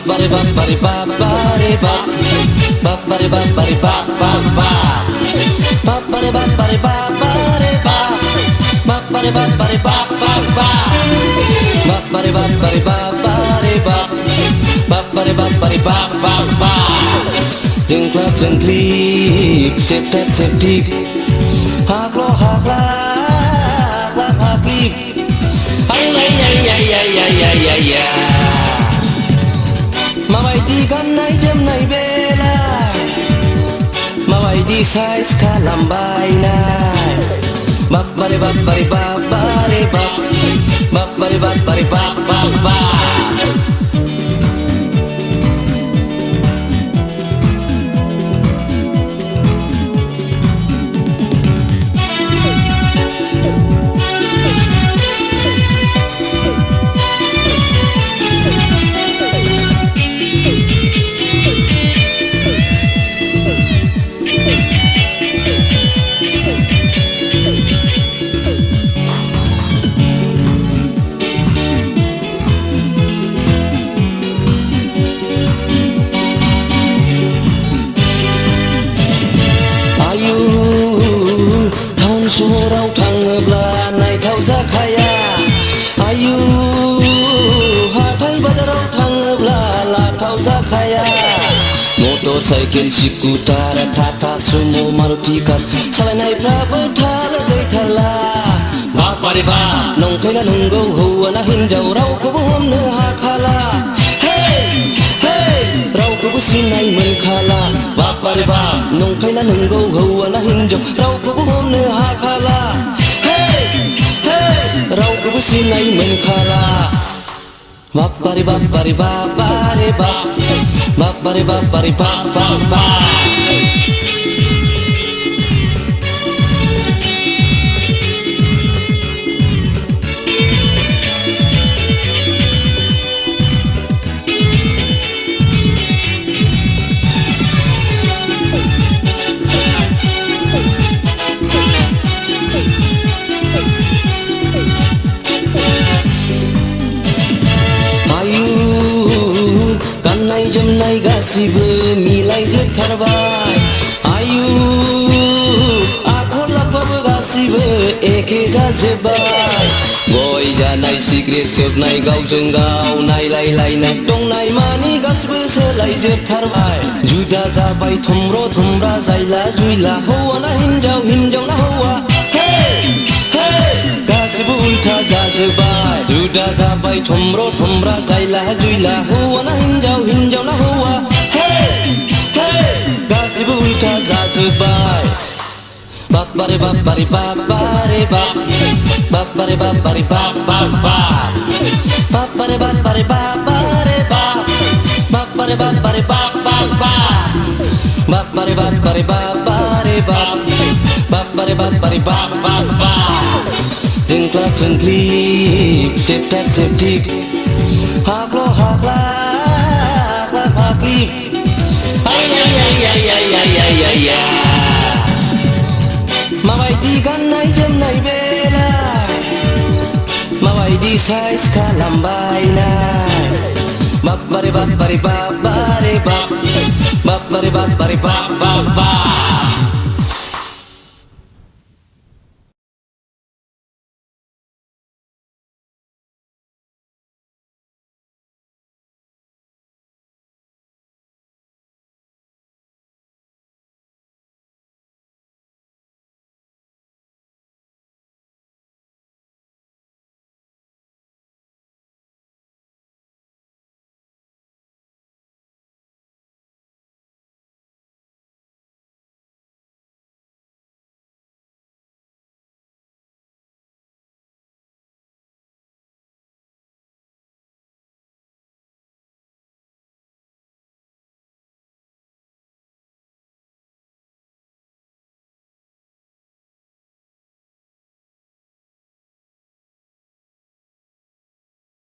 bari bap bari bap bari bap bap bari bap bari bap bap bap bari bap bari bap bari bap bap bari bap bari bap bap bap bari bap bari bap bari bap bap bari bap bari bap bap bap จึงกลับจึงคลีบเสพแทบเสพทีหากล้อหากลากลาหากลีบไอ้มาไว้ที่กันในเจ็มในเวลามาไว้ที่ไซส์ขาลำบายนาบับบาริบับบาริบับบาริบับบับบาริบับบาริบับบับบับSurau tangebla naik tau zakaya ayu hatai bazarau tangebla la tau zakaya motorcycle skuter tata sumo maruti car salai nai prabata lagai thala bap bari ba nongkai na nunggo huwa na hinjau rau ko bom ne hakala hey hey rau ko businai men khala bap bari ba nongkai na nunggo huwa na hinjau rau ko bom ne hakala hey hey rau ko businai men khala bap bari bap bari bap bari bap bap bari bap bari bap bap bap जोमनाय गासिबो मिलायजोबथारबाय आयु आखल आखुआबो गासिबो एखे जाजोबबाय गय जानाय cigarette सोबनाय गावजों गाव नायलायलायनाय दंनाय मानि गासिबो सोलायजोबथारबाय जुदा जाबाय थुमब्र थुमब्रा जायला जुयला हौवा ना हिनजाव हिनजाव ना हौवा गासिबो उल्था जाजोबबाय जुदा जाबाय थुमब्र थुमब्रा जायला जुयला हौवा ना हिनजाव हिनजाव ना हौवा गासिबो उल्था जाजोबबाय बाप बारे बाप बारे बाप बारे बाप बाप बारे बाप बारे बाप बाप बाप बारे बाप बारे बाप बारे बाप बाप बारे बाप बारे बाप बाप बाप बारे बाप बारे बाप बारे बाप बाप बारे बाप बारे बाप बाप बाप จึงกลับจึงคลีบเสพแทบเสพทีหากล้อหากลากลาหากลีบมาไว้ที่กันในเจ็มในเวลามาไว้ที่ไซส์ขาลำบายนาบับบาริบับบาริบับบาริบับบับบาริบับบาริบับบับบับ